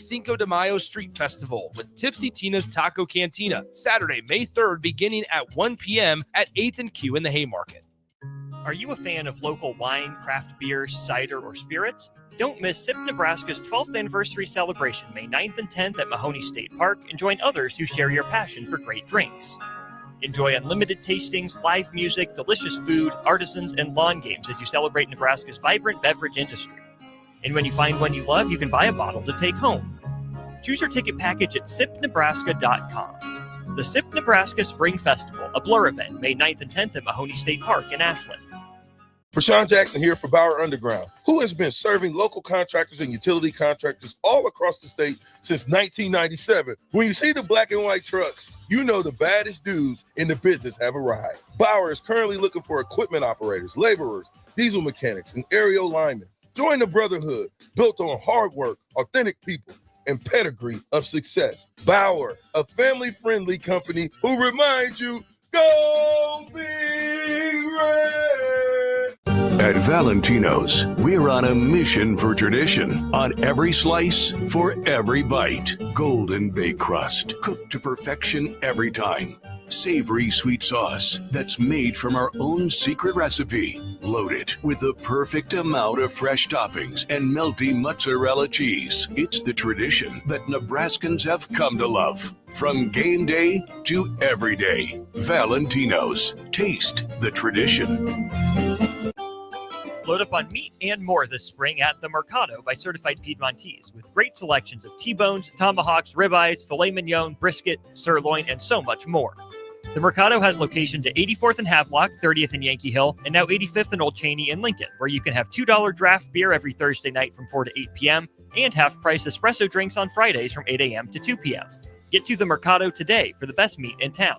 Cinco de Mayo Street Festival with Tipsy Tina's Taco Cantina, Saturday, May 3rd, beginning at 1 p.m. at 8th and Q in the Haymarket. Are you a fan of local wine, craft beer, cider, or spirits? Don't miss SIP Nebraska's 12th anniversary celebration May 9th and 10th at Mahoney State Park and join others who share your passion for great drinks. Enjoy unlimited tastings, live music, delicious food, artisans, and lawn games as you celebrate Nebraska's vibrant beverage industry. And when you find one you love, you can buy a bottle to take home. Choose your ticket package at sipnebraska.com. The SIP Nebraska Spring Festival, a Blur event, May 9th and 10th at Mahoney State Park in Ashland. Rashawn Jackson here for Bauer Underground, who has been serving local contractors and utility contractors all across the state since 1997. When you see the black and white trucks, you know the baddest dudes in the business have arrived. Bauer is currently looking for equipment operators, laborers, diesel mechanics, and aerial linemen. Join the brotherhood built on hard work, authentic people, and pedigree of success. Bauer, a family-friendly company who reminds you, go Big Red! At Valentino's, we're on a mission for tradition. On every slice, for every bite. Golden baked crust, cooked to perfection every time. Savory sweet sauce that's made from our own secret recipe. Loaded with the perfect amount of fresh toppings and melty mozzarella cheese. It's the tradition that Nebraskans have come to love. From game day to every day. Valentino's. Taste the tradition. Load up on meat and more this spring at The Mercado by Certified Piedmontese with great selections of T-bones, tomahawks, ribeyes, filet mignon, brisket, sirloin, and so much more. The Mercado has locations at 84th and Havelock, 30th and Yankee Hill, and now 85th and Old Cheney in Lincoln, where you can have $2 draft beer every Thursday night from 4 to 8 p.m. and half-price espresso drinks on Fridays from 8 a.m. to 2 p.m. Get to The Mercado today for the best meat in town.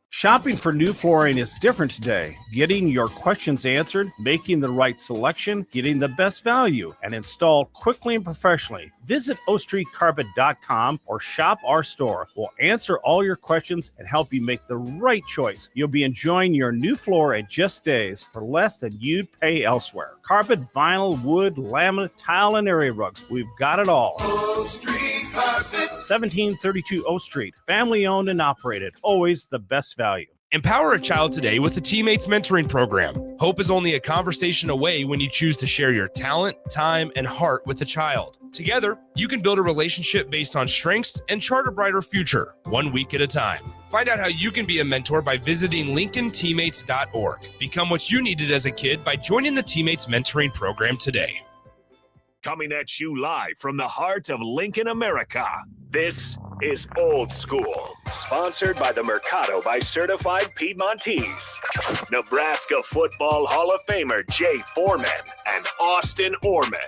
Shopping for new flooring is different today. Getting your questions answered, making the right selection, getting the best value, and installed quickly and professionally. Visit ostreetcarpet.com or shop our store. We'll answer all your questions and help you make the right choice. You'll be enjoying your new floor in just days for less than you'd pay elsewhere. Carpet, vinyl, wood, laminate, tile, and area rugs. We've got it all. O Street Carpet. 1732 O Street. Family owned and operated. Always the best value. Empower a child today with the Teammates Mentoring Program. Hope is only a conversation away when you choose to share your talent, time, and heart with the child. Together, you can build a relationship based on strengths and chart a brighter future, 1 week at a time. Find out how you can be a mentor by visiting LincolnTeammates.org. Become what you needed as a kid by joining the Teammates Mentoring Program today. Coming at you live from the heart of Lincoln, America. This is Old School, sponsored by the Mercado by Certified Piedmontese. Nebraska Football Hall of Famer Jay Foreman and Austin Orman.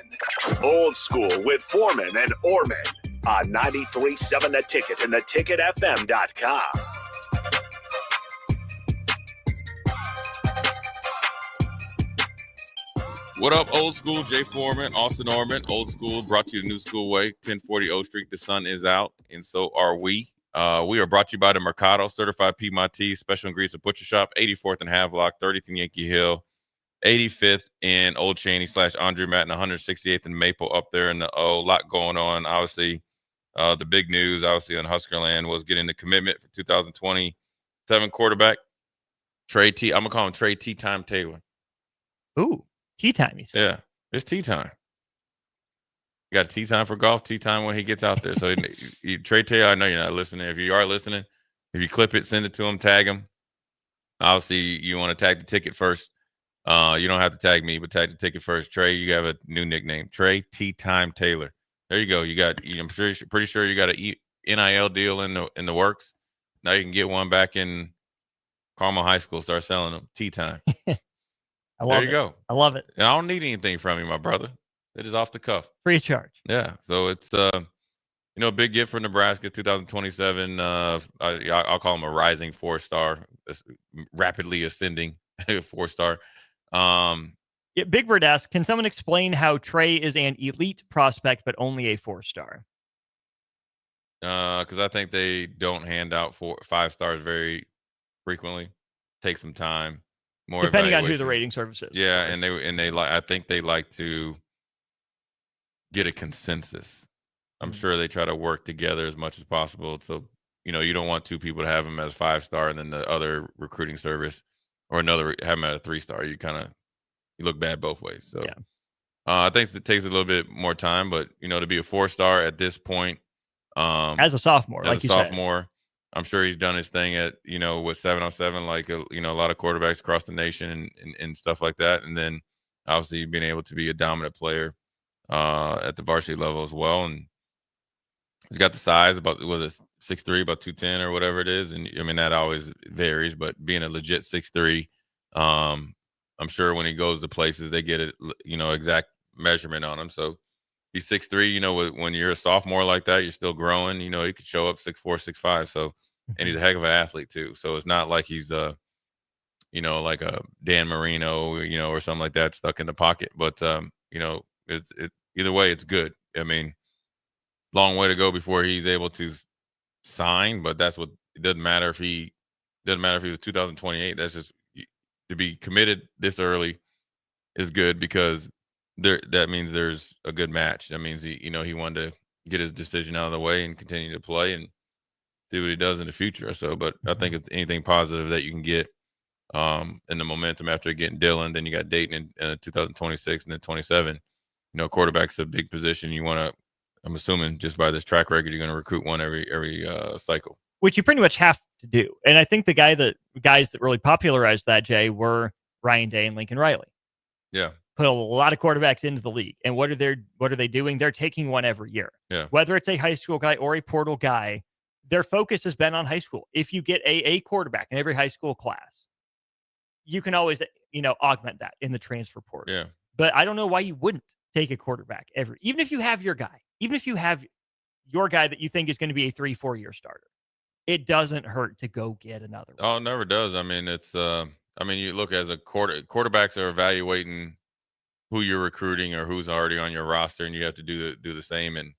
Old School with Foreman and Orman on 93.7 The Ticket and theticketfm.com. What up, Old School? Jay Foreman, Austin Orman. Old School brought to you the new school way, 1040 O Street. The sun is out, and so are we. We are brought to you by the Mercado, Certified Piedmontese, Special Ingredients of Butcher Shop, 84th and Havelock, 30th and Yankee Hill, 85th in Old Cheney / Andre Matt, and 168th and Maple up there in the O. A lot going on. Obviously, the big news, obviously, on Huskerland was getting the commitment for 2027 quarterback, Trae T. I'm going to call him Trae T-Time Taylor. Ooh. Tea time, you said. Yeah, it's tea time. You got a tea time for golf, tea time when he gets out there. So, Trae Taylor, I know you're not listening. If you are listening, if you clip it, send it to him, tag him. Obviously, you want to tag the ticket first. You don't have to tag me, but tag the ticket first. Trae, you have a new nickname, Trae Tea Time Taylor. There you go. You got. I'm pretty sure you got an NIL deal in the works. Now you can get one back in Carmel High School. Start selling them. Tea time. There you go. I love it. And I don't need anything from you, my brother. It is off the cuff. Free of charge. Yeah. So it's a big gift for Nebraska 2027. I'll call him a rising 4-star, rapidly ascending 4-star. Yeah, Big Bird asks, can someone explain how Trae is an elite prospect but only a 4-star? Because I think they don't hand out 5 stars very frequently. Take some time. More depending on who the rating service is. Yeah, and they like, I think they like to get a consensus. I'm sure they try to work together as much as possible. So, you don't want two people to have him as 5-star and then the other recruiting service or another have him at a 3-star. You look bad both ways. So, Yeah. I think it takes a little bit more time, but to be a 4-star at this point, as a sophomore, like you said. I'm sure he's done his thing at with 7-on-7, like a lot of quarterbacks across the nation and stuff like that. And then obviously being able to be a dominant player at the varsity level as well. And he's got the size, about 6'3", about 210 or whatever it is. And I mean that always varies, but being a legit 6'3", I'm sure when he goes to places they get it, exact measurement on him. So he's 6'3", when you're a sophomore like that, you're still growing, he could show up 6'4", 6'5". So, and he's a heck of an athlete too. So it's not like he's like a Dan Marino, or something like that stuck in the pocket. But, it's either way, it's good. I mean, long way to go before he's able to sign, but it doesn't matter if he was 2028. That's just, to be committed this early is good because that means there's a good match. That means he wanted to get his decision out of the way and continue to play and see what he does in the future. So, but I think it's anything positive that you can get in the momentum after getting Dylan. Then you got Dayton in 2026 and then 27. Quarterback's a big position. I'm assuming just by this track record, you're going to recruit one every cycle, which you pretty much have to do. And I think the guys that really popularized that, Jay, were Ryan Day and Lincoln Riley. Yeah. Put a lot of quarterbacks into the league. And what are they doing? They're taking one every year. Yeah. Whether it's a high school guy or a portal guy, their focus has been on high school. If you get a quarterback in every high school class, you can always, augment that in the transfer portal. Yeah. But I don't know why you wouldn't take a quarterback even if you have your guy, even if you have your guy that you think is going to be a 3-4 year starter, it doesn't hurt to go get another one. Oh, it never does. I mean, it's, you look as a quarterbacks are evaluating who you're recruiting or who's already on your roster, and you have to do the same. And,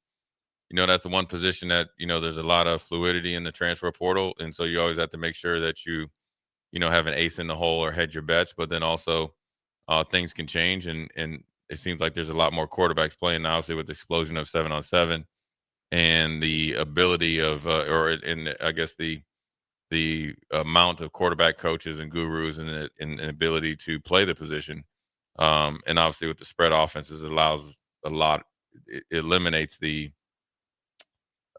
that's the one position that, there's a lot of fluidity in the transfer portal. And so you always have to make sure that you have an ace in the hole or hedge your bets, but then also things can change. And it seems like there's a lot more quarterbacks playing now, obviously with the explosion of 7-on-7 and the ability of, I guess the amount of quarterback coaches and gurus and an ability to play the position. And obviously with the spread offenses, it allows a lot, it eliminates the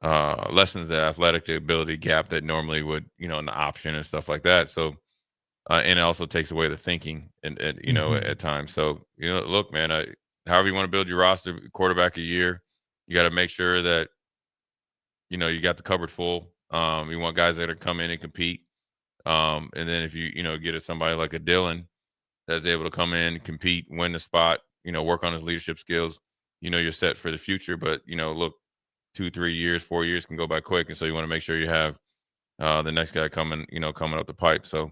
lessens the athletic ability gap that normally would, in the option and stuff like that. So, and it also takes away the thinking and at times. So, look, man, however you want to build your roster, quarterback a year, you got to make sure that, you got the cupboard full. You want guys that are come in and compete. And then if you, get somebody like a Dylan that's able to come in, compete, win the spot, work on his leadership skills, you're set for the future. But, look, 2, 3 years, 4 years can go by quick. And so you want to make sure you have the next guy coming up the pipe. So,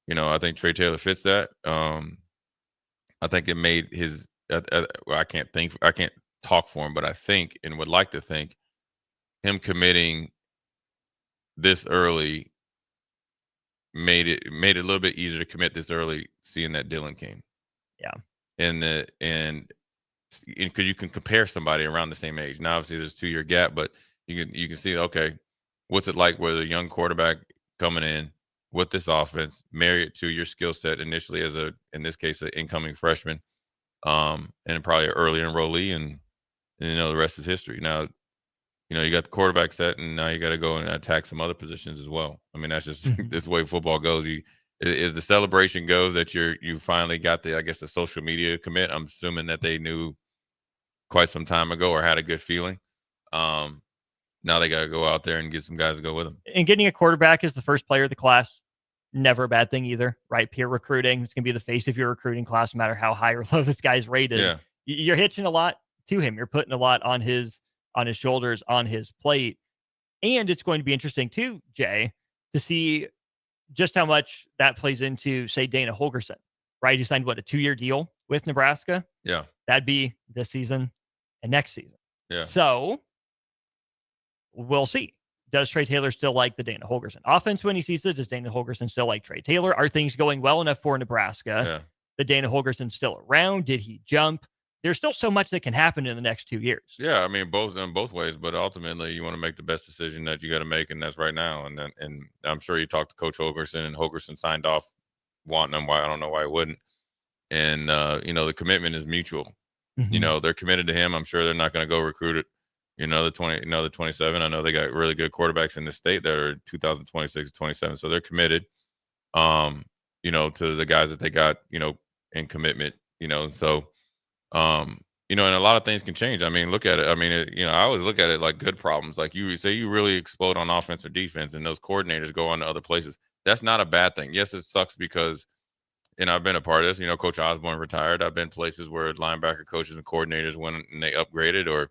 I think Trae Taylor fits that. I think it made his, I can't talk for him, but I think and would like to think him committing this early made it a little bit easier to commit this early, seeing that Dylan came. Yeah. And because you can compare somebody around the same age. Now, obviously, there's a 2-year gap, but you can see, okay, what's it like with a young quarterback coming in with this offense, marry it to your skill set initially as in this case, an incoming freshman, and probably an early enrollee, and the rest is history. Now, you got the quarterback set, and now you got to go and attack some other positions as well. I mean, that's just this way football goes. Is the celebration goes that you finally got the social media commit. I'm assuming that they knew quite some time ago or had a good feeling. Now they got to go out there and get some guys to go with them. And getting a quarterback as the first player of the class, never a bad thing either, right? Peer recruiting, it's going to be the face of your recruiting class, no matter how high or low this guy's rated. Yeah. You're hitching a lot to him. You're putting a lot on his shoulders, on his plate. And it's going to be interesting too, Jay, to see just how much that plays into, say, Dana Holgerson, right? He signed, a 2-year deal with Nebraska? Yeah. That'd be this season and next season. Yeah. So we'll see. Does Trae Taylor still like the Dana Holgerson offense when he sees it? Does Dana Holgerson still like Trae Taylor? Are things going well enough for Nebraska? Yeah. The Dana Holgerson's still around? Did he jump? there's still so much that can happen in the next 2 years. Yeah, I mean both ways, but ultimately you want to make the best decision that you got to make, and that's right now. And I'm sure you talked to Coach Holgerson, and Holgerson signed off wanting him. Why I don't know why he wouldn't. And the commitment is mutual. Mm-hmm. They're committed to him. I'm sure they're not going to go recruit it. The 27. I know they got really good quarterbacks in the state that are 2026 to 27. So they're committed. To the guys that they got, in commitment. So. And a lot of things can change. I mean, look at it. I mean, I always look at it like good problems. Like you say, you really explode on offense or defense, and those coordinators go on to other places. That's not a bad thing. Yes, it sucks because, I've been a part of this. Coach Osborne retired. I've been places where linebacker coaches and coordinators went and they upgraded, or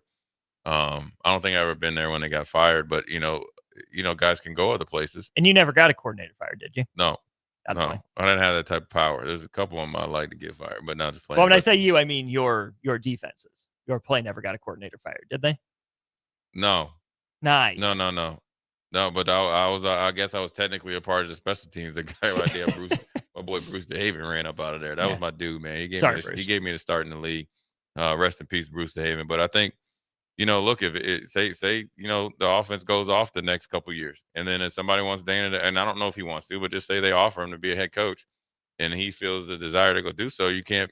I don't think I've ever been there when they got fired. But guys can go other places. And you never got a coordinator fired, did you? No. No, I didn't have that type of power. There's a couple of them I'd like to get fired, but not just playing. Well, when I say you, I mean your defenses. Your play never got a coordinator fired, did they? No. Nice. No. But I guess I was technically a part of the special teams. The guy right there, my boy Bruce DeHaven, ran up out of there. That was my dude, man. He gave me the start in the league. Rest in peace, Bruce DeHaven. But I think, look, if it say the offense goes off the next couple of years, and then if somebody wants Dana and I don't know if he wants to, but just say they offer him to be a head coach, and he feels the desire to go do so, you can't,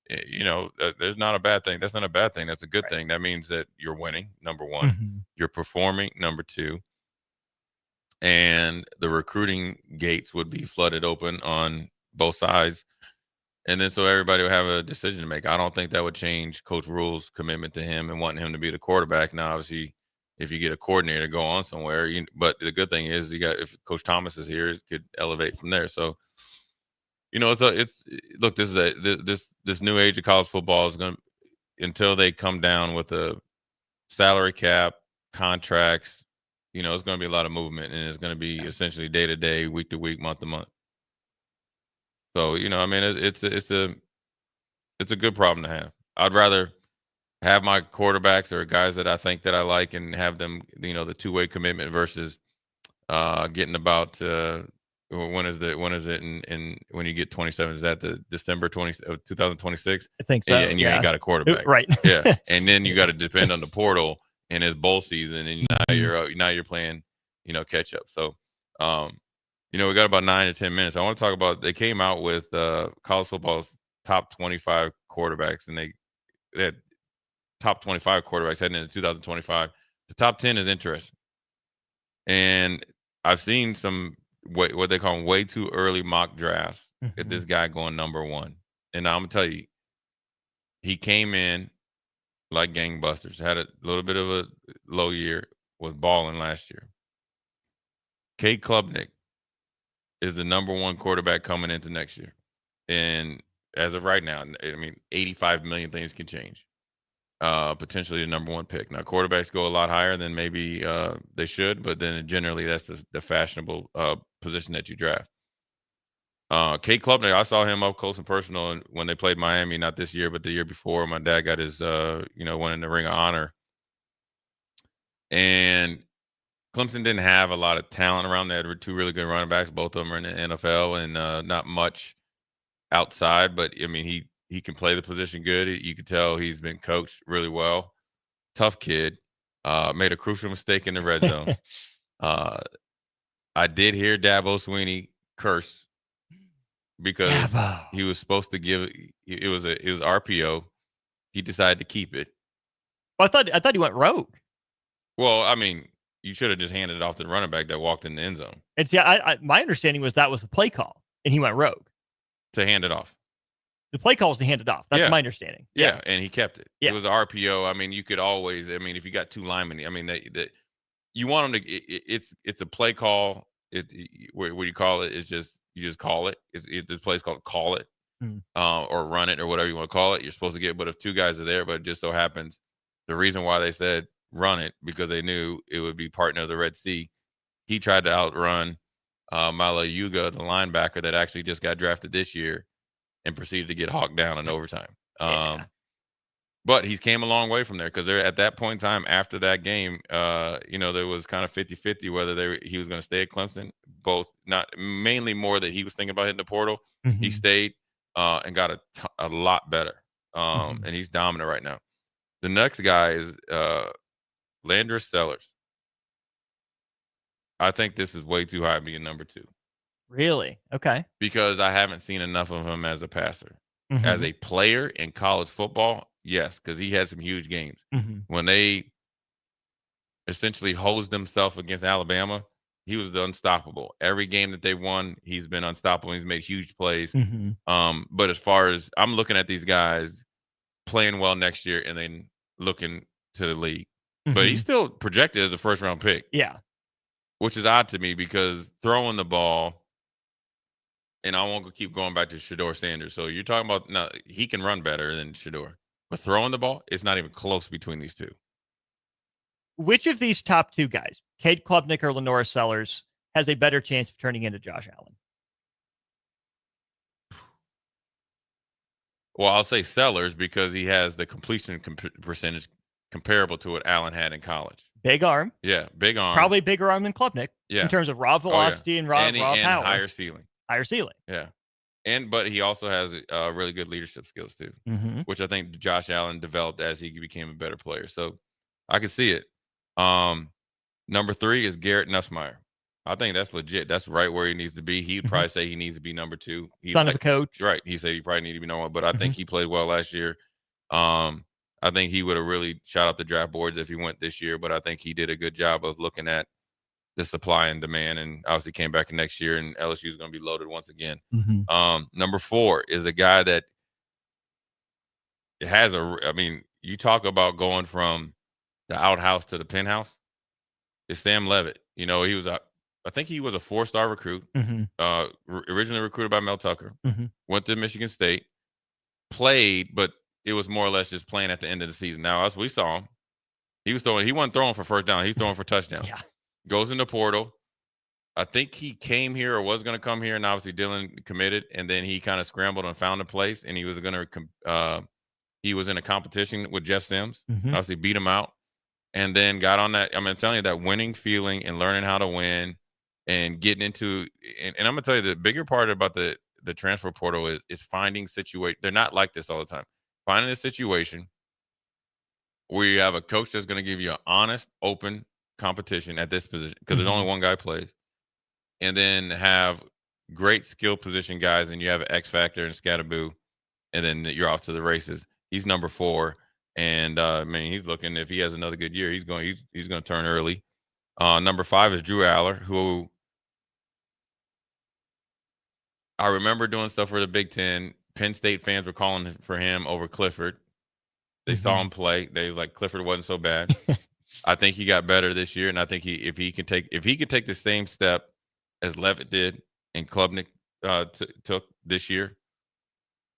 there's not a bad thing. That's not a bad thing. That's a good thing. That means that you're winning, number one. Mm-hmm. You're performing, number two. And the recruiting gates would be flooded open on both sides. And then so everybody would have a decision to make. I don't think that would change Coach Rule's commitment to him and wanting him to be the quarterback. Now, obviously, if you get a coordinator to go on somewhere, but the good thing is if Coach Thomas is here, it could elevate from there. So, look, this new age of college football is going to, until they come down with a salary cap, contracts, it's going to be a lot of movement, and it's going to be essentially day to day, week to week, month to month. So, I mean, it's a good problem to have. I'd rather have my quarterbacks or guys that I think that I like and have them, the two-way commitment versus getting about when is it and when you get 27, is that the December 2026? I think so. And you ain't got a quarterback. Right. Yeah. And then you got to depend on the portal and his bowl season, and now you're playing, catch up. So, we got about 9 to 10 minutes. I want to talk about, they came out with college football's top 25 quarterbacks, and they had top 25 quarterbacks heading into 2025. The top 10 is interesting. And I've seen some, what they call way too early mock drafts at this guy going number one. And I'm going to tell you, he came in like gangbusters, had a little bit of a low year, was balling last year. Cade Klubnik is the number one quarterback coming into next year. And as of right now, I mean, 85 million things can change. Potentially the number one pick. Now, quarterbacks go a lot higher than maybe they should, but then generally that's the fashionable position that you draft. Cade Klubnik, I saw him up close and personal when they played Miami, not this year, but the year before. My dad got his, went in the Ring of Honor. And Clemson didn't have a lot of talent around. They had two really good running backs. Both of them are in the NFL, and not much outside. But, I mean, he can play the position good. You could tell he's been coached really well. Tough kid. Made a crucial mistake in the red zone. I did hear Dabo Swinney curse because he was supposed to give it was RPO. He decided to keep it. Well, I thought he went rogue. Well, I mean, you should have just handed it off to the running back that walked in the end zone. And see, my understanding was that was a play call, and he went rogue to hand it off. The play call was to hand it off. That's my understanding. Yeah, and he kept it. Yeah. It was RPO. I mean, you could always. I mean, if you got two linemen, I mean, you want them to. It's a play call. What you call it is you just call it. The play's called call it, or run it, or whatever you want to call it. You're supposed to get. But if two guys are there, but it just so happens the reason why they said run it because they knew it would be partner of the Red Sea. He tried to outrun Mala Yuga, the linebacker that actually just got drafted this year, and proceeded to get hawked down in overtime. But he's came a long way from there because they're at that point in time after that game, there was kind of 50-50 whether he was going to stay at Clemson. Both, not mainly more that he was thinking about hitting the portal. Mm-hmm. He stayed and got a lot better. and he's dominant right now. The next guy is Landry Sellers. I think this is way too high being number 2. Really? Okay. Because I haven't seen enough of him as a passer. As a player in college football, yes, because he had some huge games. When they essentially hosed themselves against Alabama, he was unstoppable. Every game that they won, he's been unstoppable. He's made huge plays. But as far as I'm looking at these guys playing well next year and then looking to the league. But he's still projected as a first-round pick. Yeah. Which is odd to me because throwing the ball, and I won't keep going back to Shedeur Sanders. So you're talking about, now he can run better than Shedeur. But throwing the ball, it's not even close between these two. Which of these top 2 guys, Cade Klubnik or Lenora Sellers, has a better chance of turning into Josh Allen? Well, I'll say Sellers because he has the completion percentage comparable to what Allen had in college. Big arm. Yeah, big arm. Probably bigger arm than Klubnik in terms of raw velocity and raw power. Higher ceiling. Higher ceiling. Yeah. But he also has really good leadership skills too, which I think Josh Allen developed as he became a better player. So I can see it. Number 3 is Garrett Nussmeier. I think that's legit. That's right where he needs to be. He'd probably say he needs to be number 2. Son of a coach. Right. He said he probably need to be number 1, but I think he played well last year. I think he would have really shot up the draft boards if he went this year, but I think he did a good job of looking at the supply and demand, and obviously came back next year, and LSU is going to be loaded once again. Number 4 is a guy that has you talk about going from the outhouse to the penthouse. It's Sam Leavitt. You know, I think he was a 4-star recruit, originally recruited by Mel Tucker, went to Michigan State, played, but it was more or less just playing at the end of the season. Now, as we saw him, he wasn't throwing for first down. He's throwing for touchdowns. Yeah. Goes in the portal. I think he came here or was going to come here, and obviously Dylan committed, and then he kind of scrambled and found a place, and he was in a competition with Jeff Sims. Obviously beat him out, and then got on that. I'm telling you, that winning feeling and learning how to win and getting into and I'm going to tell you the bigger part about the transfer portal is finding situation. They're not like this all the time. Finding a situation where you have a coach that's going to give you an honest, open competition at this position because there's only one guy plays, and then have great skill position guys, and you have an X factor and Scatterboo, and then you're off to the races. He's number 4, and he's looking. If he has another good year, he's going to turn early. Number 5 is Drew Aller, who I remember doing stuff for the Big Ten. Penn State fans were calling for him over Clifford. They saw him play. They was like, Clifford wasn't so bad. I think he got better this year, and I think if he could take the same step as Leavitt did and Klubnik took this year,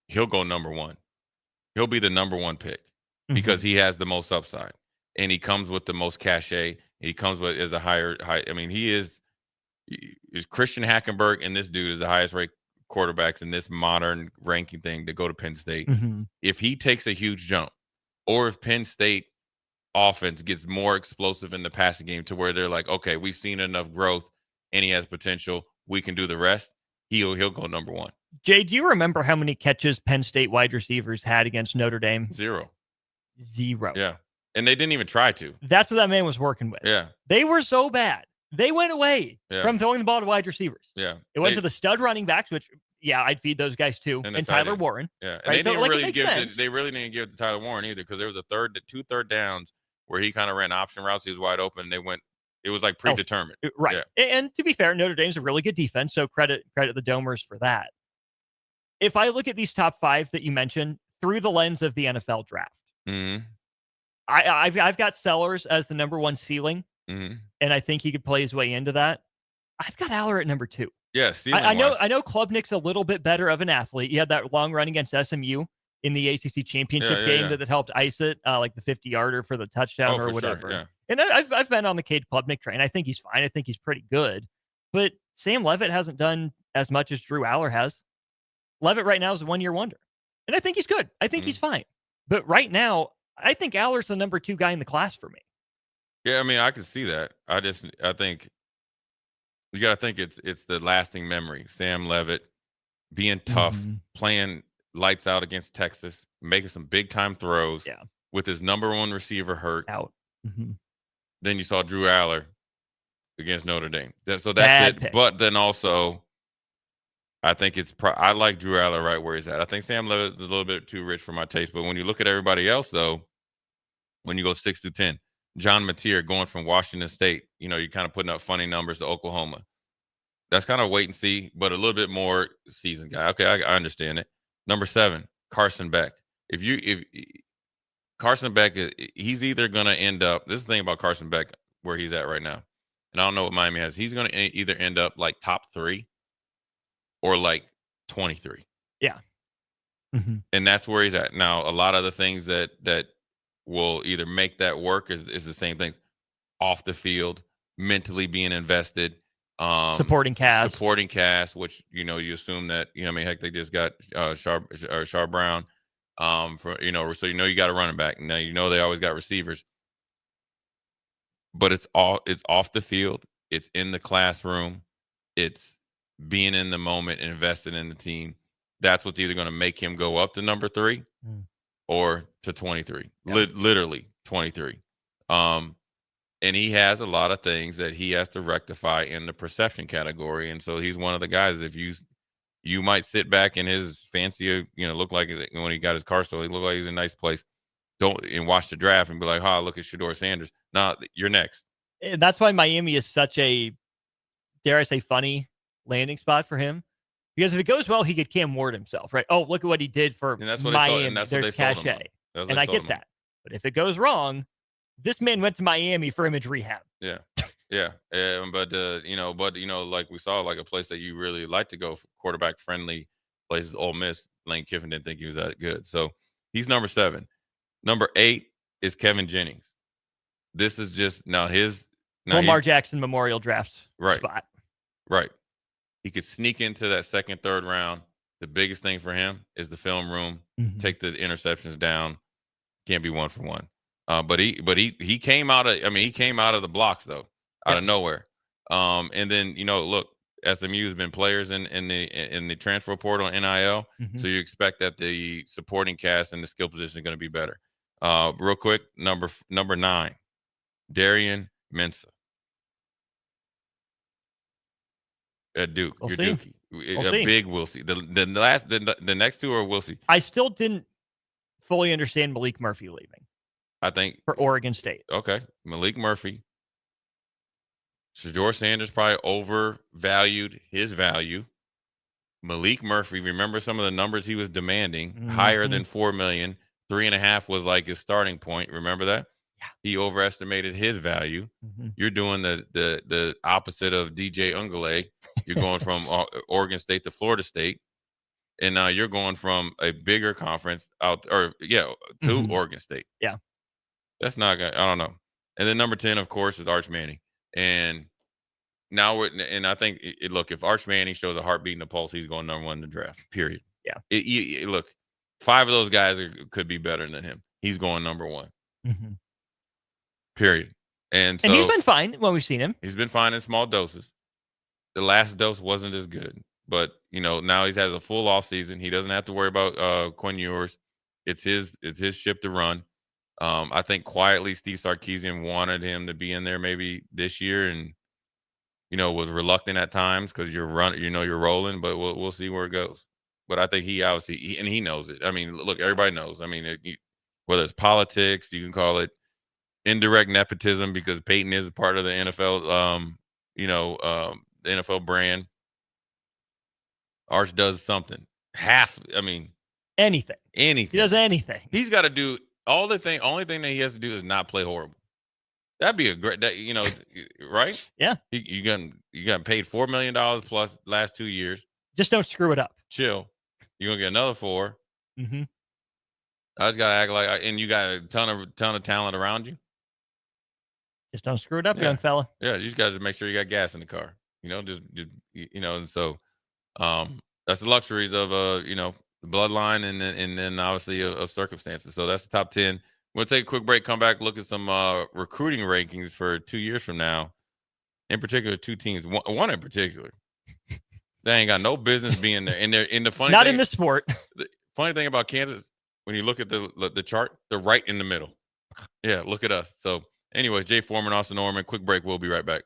he'll go number 1. He'll be the number 1 pick because he has the most upside, and he comes with the most cachet. He comes with as a higher. He is Christian Hackenberg, and this dude is the highest ranked quarterbacks in this modern ranking thing to go to Penn State. If he takes a huge jump, or if Penn State offense gets more explosive in the passing game to where they're like, okay, we've seen enough growth and he has potential, we can do the rest, he'll go number 1. Jay, do you remember how many catches Penn State wide receivers had against Notre Dame? 0. Yeah. And they didn't even try to. That's what that man was working with. Yeah. They were so bad. They went away from throwing the ball to wide receivers. Yeah. It went to the stud running backs, which, I'd feed those guys too. And Tyler Warren. Yeah. And right? they really didn't give it to Tyler Warren either, because there was 2 third downs where he kind of ran option routes. He was wide open. And it was like predetermined. Right. Yeah. And to be fair, Notre Dame's a really good defense. So credit the Domers for that. If I look at these top 5 that you mentioned through the lens of the NFL draft, I've got Sellers as the number 1 ceiling. And I think he could play his way into that. I've got Aller at number 2. Yes, I know Klubnik's a little bit better of an athlete. He had that long run against SMU in the ACC championship game that helped ice it, like the 50-yarder for the touchdown or whatever. Sure, yeah. And I've been on the Cade Klubnik train. I think he's fine. I think he's pretty good. But Sam Leavitt hasn't done as much as Drew Aller has. Leavitt right now is a 1-year wonder. And I think he's good. I think he's fine. But right now, I think Aller's the number 2 guy in the class for me. Yeah, I can see that. I think you got to think it's the lasting memory. Sam Leavitt being tough, playing lights out against Texas, making some big time throws. Yeah. With his number one receiver hurt. Out. Mm-hmm. Then you saw Drew Aller against Notre Dame. So that's Bad it. pick. But then also, I think I like Drew Aller right where he's at. I think Sam Levitt is a little bit too rich for my taste. But when you look at everybody else, though, when you go 6 through 10, John Mateer going from Washington State, you're kind of putting up funny numbers to Oklahoma. That's kind of wait and see, but a little bit more seasoned guy. Okay, I understand it. Number 7, Carson Beck. If Carson Beck, he's either going to end up, this is the thing about Carson Beck, where he's at right now. And I don't know what Miami has. He's going to either end up like top 3 or like 23. Yeah. Mm-hmm. And that's where he's at. Now, a lot of the things that will either make that work is the same things. Off the field, mentally being invested. Supporting cast, which, you assume that, heck, they just got Shar Brown. So you got a running back. Now they always got receivers, but it's off the field. It's in the classroom. It's being in the moment, invested in the team. That's what's either going to make him go up to number 3 or to 23. Yeah. Literally 23. And he has a lot of things that he has to rectify in the perception category, and so he's one of the guys. If you might sit back in his fancy, look like when he got his car stolen, he looked like he's in a nice place. And watch the draft and be like, look at Shedeur Sanders. No, you're next. And that's why Miami is such a, dare I say, funny landing spot for him. Because if it goes well, he could Cam Ward himself, right? Oh, look at what he did for Miami. There's cachet. And I get that. But if it goes wrong, this man went to Miami for image rehab. Yeah. Yeah, but like we saw, like a place that you really like to go, quarterback friendly places. Ole Miss, Lane Kiffin didn't think he was that good, so he's number 7. Number 8 is Kevin Jennings. This is just Lamar Jackson Memorial Draft spot. Right, he could sneak into that 2nd, 3rd round. The biggest thing for him is the film room. Mm-hmm. Take the interceptions down. Can't be 1 for 1. But he came out of the blocks though. Out of nowhere. And then, look, SMU has been players in the transfer portal and NIL. Mm-hmm. So you expect that the supporting cast and the skill position is going to be better. Real quick, number 9, Darian Mensah. At Duke. We'll You're see. Dookie. Big we'll see. The next 2 are we'll see. I still didn't fully understand Malik Murphy leaving. I think for Oregon State. Okay. Malik Murphy. Shedeur Sanders probably overvalued his value. Malik Murphy, remember some of the numbers he was demanding, higher than $4 million. 3.5 was like his starting point. Remember that? Yeah. He overestimated his value. Mm-hmm. You're doing the opposite of DJ Ungale. You're going from Oregon State to Florida State. And now you're going from a bigger conference to Oregon State. Yeah. That's not good. I don't know. And then number 10, of course, is Arch Manning. And now I think, look, if Arch Manning shows a heartbeat and a pulse, he's going number 1 in the draft, period. Yeah. Look, 5 of those guys could be better than him. He's going number 1. Mm-hmm. Period. And he's been fine when we've seen him. He's been fine in small doses. The last dose wasn't as good. But, now he has a full offseason. He doesn't have to worry about Quinn Ewers. It's his ship to run. I think quietly Steve Sarkisian wanted him to be in there maybe this year and, was reluctant at times because you're rolling, but we'll see where it goes. But I think he obviously, he knows it. I mean, look, everybody knows. I mean, whether it's politics, you can call it indirect nepotism because Peyton is a part of the NFL, the NFL brand. Arch does something. Anything. He does anything. He's got to do only thing that he has to do is not play horrible. That'd be a great, right? Yeah. You got paid $4 million plus last 2 years. Just don't screw it up. Chill. You're gonna get another 4. Mm-hmm. I just gotta act like, and you got a ton of talent around you. Just don't screw it up, young fella. Yeah, you just gotta make sure you got gas in the car. And so that's the luxuries of the bloodline and then obviously of circumstances. So that's the top 10. We'll take a quick break, come back, look at some recruiting rankings for 2 years from now. In particular, 2 teams, one in particular. They ain't got no business being there. And they're in the funny Not thing, in the sport. funny thing about Kansas, when you look at the chart, they're right in the middle. Yeah, look at us. So, anyways, Jay Foreman, Austin Norman. Quick break. We'll be right back.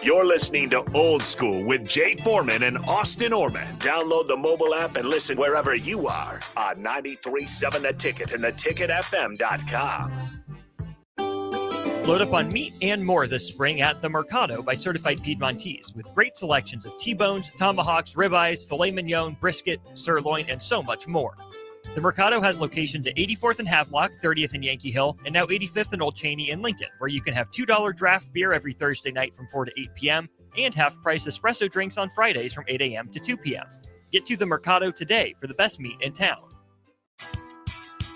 You're listening to Old School with Jay Foreman and Austin Orman. Download the mobile app and listen wherever you are on 93.7 The Ticket and theticketfm.com. Load up on meat and more this spring at The Mercado by Certified Piedmontese with great selections of T-bones, tomahawks, ribeyes, filet mignon, brisket, sirloin, and so much more. The Mercado has locations at 84th and Havelock, 30th and Yankee Hill, and now 85th and Old Cheney in Lincoln, where you can have $2 draft beer every Thursday night from 4 to 8 p.m. and half-price espresso drinks on Fridays from 8 a.m. to 2 p.m. Get to the Mercado today for the best meat in town.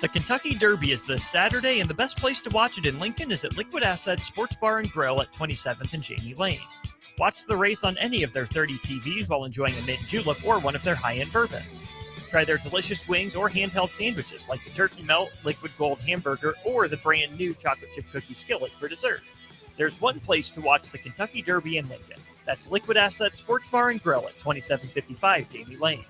The Kentucky Derby is this Saturday, and the best place to watch it in Lincoln is at Liquid Assets Sports Bar and Grill at 27th and Jamie Lane. Watch the race on any of their 30 TVs while enjoying a mint julep or one of their high-end bourbons. Try their delicious wings or handheld sandwiches like the Turkey Melt, Liquid Gold Hamburger, or the brand new Chocolate Chip Cookie Skillet for dessert. There's one place to watch the Kentucky Derby in Lincoln. That's Liquid Assets Sports Bar and Grill at 2755 Jamie Lane.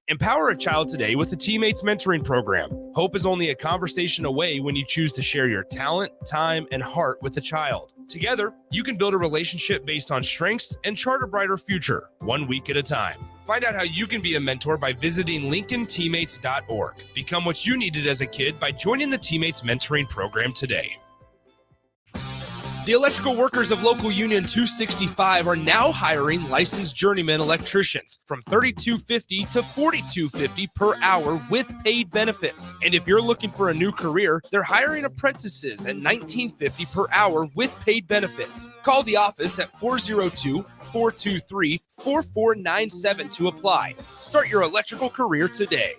Empower a child today with the Teammates Mentoring Program. Hope is only a conversation away when you choose to share your talent, time, and heart with a child. Together, you can build a relationship based on strengths and chart a brighter future, 1 week at a time. Find out how you can be a mentor by visiting LincolnTeammates.org. Become what you needed as a kid by joining the Teammates Mentoring Program today. The electrical workers of Local Union 265 are now hiring licensed journeyman electricians from $32.50 to $42.50 per hour with paid benefits. And if you're looking for a new career, they're hiring apprentices at $19.50 per hour with paid benefits. Call the office at 402-423-4497 to apply. Start your electrical career today.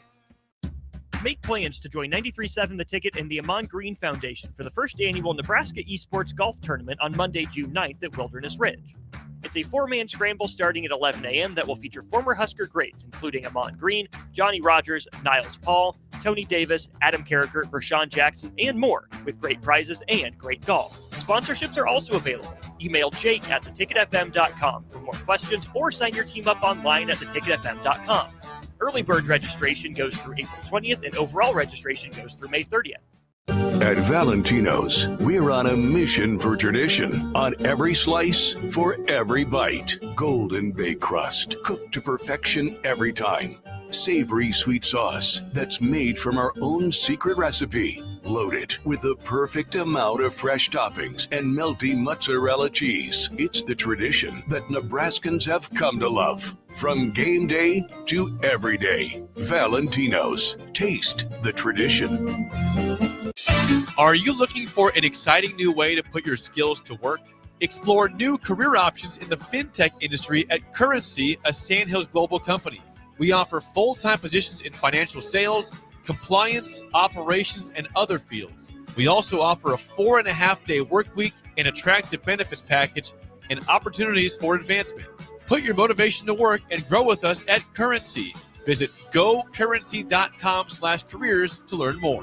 Make plans to join 93.7 The Ticket and the Amon Green Foundation for the first annual Nebraska Esports Golf Tournament on Monday, June 9th at Wilderness Ridge. It's a four-man scramble starting at 11 a.m. that will feature former Husker greats, including Amon Green, Johnny Rogers, Niles Paul, Tony Davis, Adam Carricker, Vershawn Jackson, and more, with great prizes and great golf. Sponsorships are also available. Email Jake at theticketfm.com for more questions or sign your team up online at theticketfm.com. Early bird registration goes through April 20th, and overall registration goes through May 30th. At Valentino's, we're on a mission for tradition. On every slice, for every bite. Golden baked crust, cooked to perfection every time. Savory sweet sauce that's made from our own secret recipe. Loaded with the perfect amount of fresh toppings and melty mozzarella cheese. It's the tradition that Nebraskans have come to love. From game day to every day. Valentino's. Taste the tradition. Are you looking for an exciting new way to put your skills to work? Explore new career options in the fintech industry at Currency, a Sandhills global company. We offer full-time positions in financial sales, compliance, operations, and other fields. We also offer a 4.5-day work week, an attractive benefits package, and opportunities for advancement. Put your motivation to work and grow with us at Currency. Visit gocurrency.com/careers to learn more.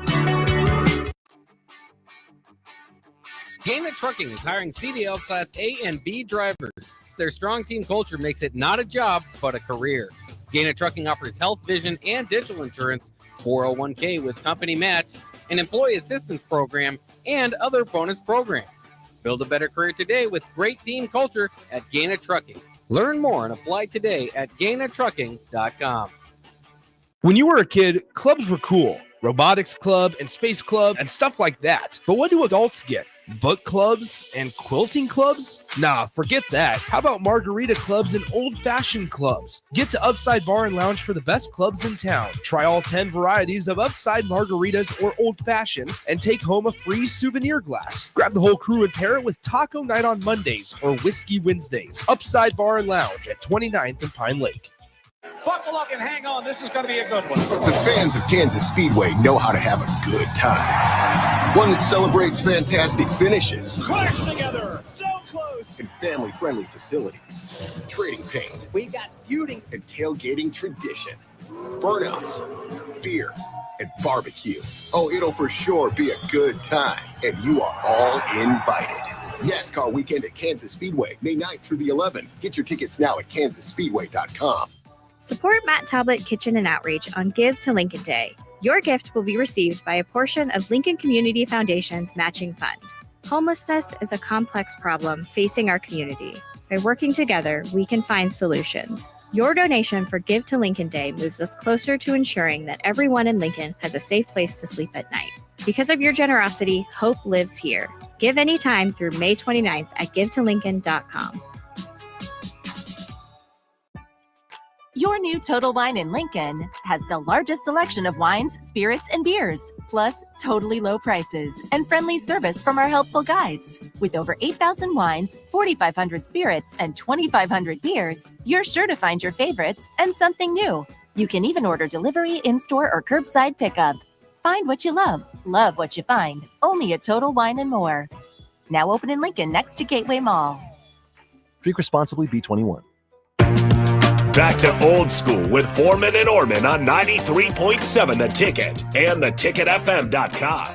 Gaina Trucking is hiring CDL Class A and B drivers. Their strong team culture makes it not a job, but a career. Gaina Trucking offers health, vision, and dental insurance, 401k with company match, an employee assistance program, and other bonus programs. Build a better career today with great team culture at Gaina Trucking. Learn more and apply today at GainaTrucking.com. When you were a kid, clubs were cool. Robotics club and space club and stuff like that. But what do adults get? Book clubs and quilting clubs? Nah, forget that. How about margarita clubs and old-fashioned clubs? Get to Upside Bar and Lounge for the best clubs in town. Try all 10 varieties of Upside margaritas or old-fashions and take home a free souvenir glass. Grab the whole crew and pair it with Taco Night on Mondays or Whiskey Wednesdays. Upside Bar and Lounge at 29th and Pine Lake. Buckle up and hang on. This is going to be a good one. The fans of Kansas Speedway know how to have a good time. One that celebrates fantastic finishes. Clash together. So close. And family-friendly facilities. Trading paint. We got feuding. And tailgating tradition. Burnouts. Beer. And barbecue. Oh, it'll for sure be a good time. And you are all invited. NASCAR weekend at Kansas Speedway, May 9th through the 11th. Get your tickets now at kansasspeedway.com. Support Matt Talbot Kitchen and Outreach on Give to Lincoln Day. Your gift will be received by a portion of Lincoln Community Foundation's matching fund. Homelessness is a complex problem facing our community. By working together, we can find solutions. Your donation for Give to Lincoln Day moves us closer to ensuring that everyone in Lincoln has a safe place to sleep at night. Because of your generosity, hope lives here. Give anytime through May 29th at givetolincoln.com. Your new Total Wine in Lincoln has the largest selection of wines, spirits, and beers, plus totally low prices and friendly service from our helpful guides. With over 8,000 wines, 4,500 spirits, and 2,500 beers, you're sure to find your favorites and something new. You can even order delivery, in-store, or curbside pickup. Find what you love what you find, only at Total Wine and More. Now open in Lincoln next to Gateway Mall. Drink responsibly, B21. Back to Old School with Foreman and Orman on 93.7 The Ticket and theticketfm.com.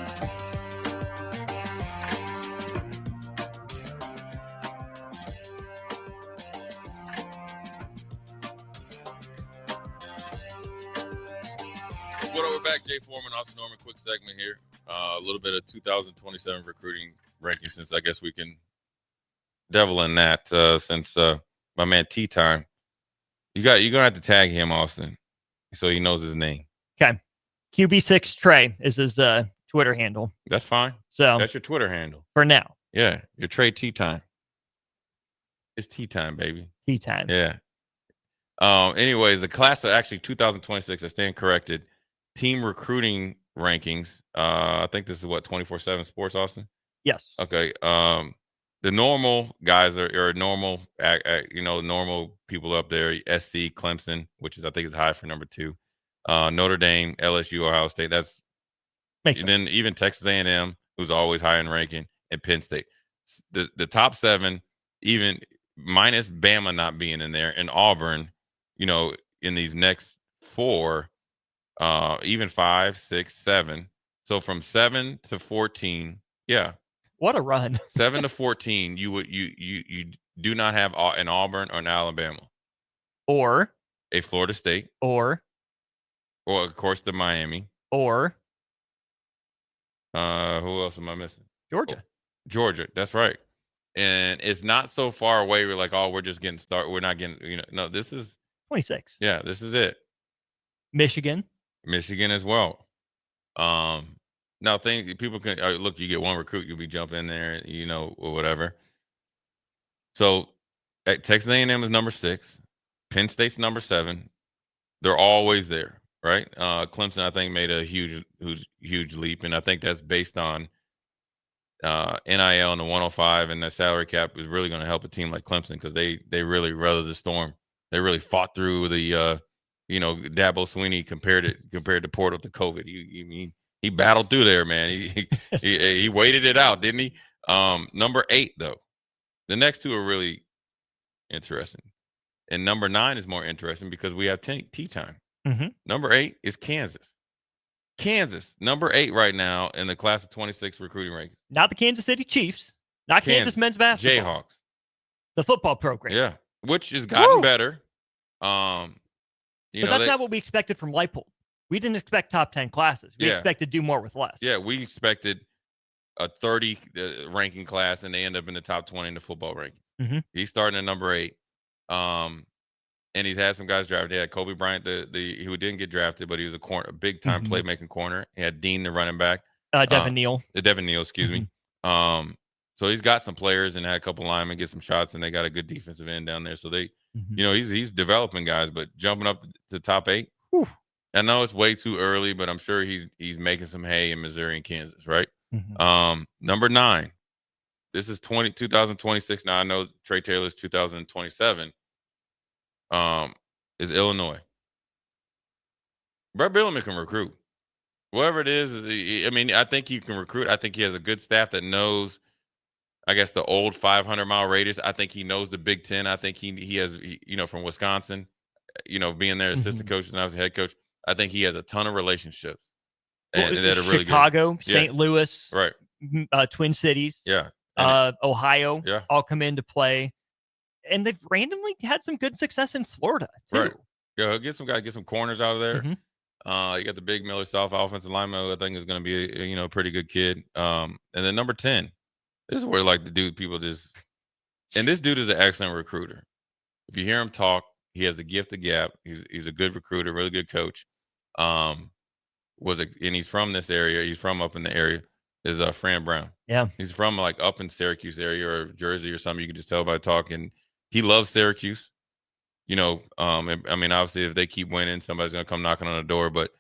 What up, we're back. Jay Foreman, Austin Norman. Quick segment here. A little bit of 2027 recruiting ranking, since I guess we can devil in that since my man Tea Time. You're gonna have to tag him, Austin, so he knows his name. Okay. QB6 Trae is his Twitter handle. That's fine. So that's your Twitter handle for now. Yeah, your Trae Tea Time. It's tea time, baby. Tea time. Yeah. Anyways, the class of actually 2026, I stand corrected. Team recruiting rankings. I think this is what 24/7 Sports, Austin. Yes. Okay. The normal guys are normal, normal people up there. SC, Clemson, which is I think is high for number 2. Notre Dame, LSU, Ohio State. That's makes sense. Then even Texas A&M, who's always high in ranking, and Penn State. The top 7, even minus Bama not being in there, and Auburn, in these next 4, even 5, 6, 7. So from 7 to 14, yeah. What a run. 7 to 14, you do not have an Auburn or an Alabama. Or a Florida State. Or of course, the Miami. Or who else am I missing? Georgia. Georgia, that's right. And it's not so far away. We're like, we're just getting started. We're not getting, no, this is 26. Yeah, this is it. Michigan as well. Now, people can look. You get one recruit, you'll be jumping in there, or whatever. So, Texas A&M is number 6. Penn State's number 7. They're always there, right? Clemson, I think, made a huge leap, and I think that's based on NIL and the 105, and the salary cap is really going to help a team like Clemson because they really weathered the storm. They really fought through the Dabo Swinney compared to Portal to COVID. He battled through there, man. He waited it out, didn't he? Number 8, though. The next 2 are really interesting. And number 9 is more interesting because we have tea time. Mm-hmm. Number 8 is Kansas. Kansas, number 8 right now in the class of 26 recruiting rankings. Not the Kansas City Chiefs. Not Kansas men's basketball. Jayhawks. The football program. Yeah, which has gotten better. But that's not what we expected from Leipold. We didn't expect top 10 classes. We expected to do more with less. Yeah, we expected a 30 ranking class, and they end up in the top 20 in the football ranking. Mm-hmm. He's starting at number 8. And he's had some guys drafted. He had Kobe Bryant, who didn't get drafted, but he was a big-time playmaking corner. He had Dean, the running back. Devin Neal. Devin Neal, excuse me. So he's got some players and had a couple linemen get some shots, and they got a good defensive end down there. So he's developing guys, but jumping up to top 8. Whew. I know it's way too early, but I'm sure he's making some hay in Missouri and Kansas, right? Mm-hmm. Number 9. This is 2026. Now I know Trae Taylor's 2027. Is Illinois. Brett Bielema can recruit. Whatever it is, I think he can recruit. I think he has a good staff that knows, I guess, the old 500-mile radius. I think he knows the Big Ten. I think he has, from Wisconsin, being their assistant coach and I was the head coach. I think he has a ton of relationships. And that are really Chicago, good. St. Louis, right? Twin Cities, Ohio, all come into play. And they've randomly had some good success in Florida, too. Right. Yeah, get some corners out of there. Mhm. You got the big Miller South offensive lineman, who I think is going to be a pretty good kid. And then number 10, this is where like the dude people just, and this dude is an excellent recruiter. If you hear him talk, he has the gift of gab. He's a good recruiter, really good coach. And he's from this area. He's from up in the area. Is Fran Brown. Yeah. He's from like up in Syracuse area or Jersey or something. You can just tell by talking. He loves Syracuse. I mean, obviously, if they keep winning, somebody's going to come knocking on the door. But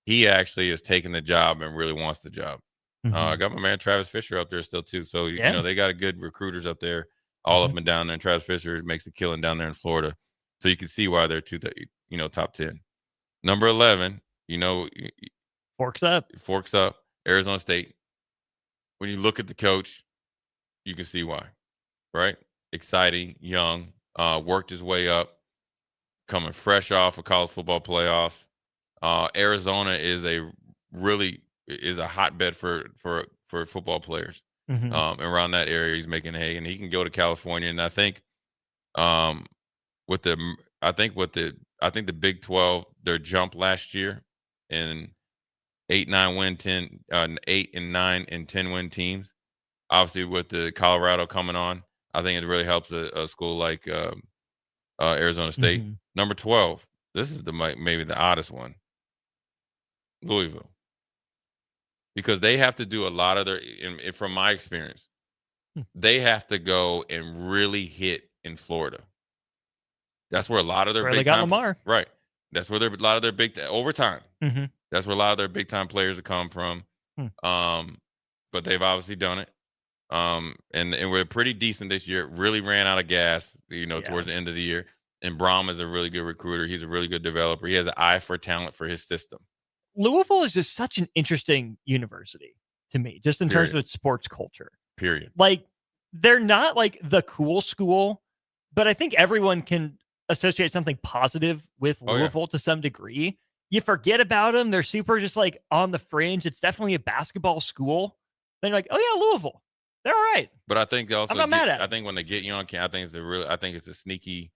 he actually is taking the job and really wants the job. I got my man Travis Fisher up there still too. So they got good recruiters up there, all up and down there. And Travis Fisher makes a killing down there in Florida. So you can see why they're top 10. Number 11, Forks up. Arizona State. When you look at the coach, you can see why, right? Exciting, young, worked his way up, coming fresh off of college football playoffs. Arizona is a hotbed for football players. Around that area, he's making hay, and he can go to California. And I think, the Big 12, their jump last year in 8 and 9 and 10 win teams. Obviously, with the Colorado coming on, I think it really helps a school like Arizona State. Number 12. This is maybe the oddest one. Louisville, because they have to do a lot of from my experience, they have to go and really hit in Florida. That's where a lot of their big time, Lamar. Right. That's where a lot of their big overtime. Mhm. That's where a lot of their big time players have come from. But they've obviously done it. And we're pretty decent this year. Really ran out of gas, towards the end of the year. And Braum is a really good recruiter. He's a really good developer. He has an eye for talent for his system. Louisville is just such an interesting university to me, just in terms of its sports culture. Period. Like, they're not like the cool school, but I think everyone can associate something positive with Louisville to some degree. You forget about them. They're super just like on the fringe. It's definitely a basketball school. Then you're like, oh yeah, Louisville. They're all right. But I think they also I'm not mad at it. I think when they get you on campus, I think it's a sneaky,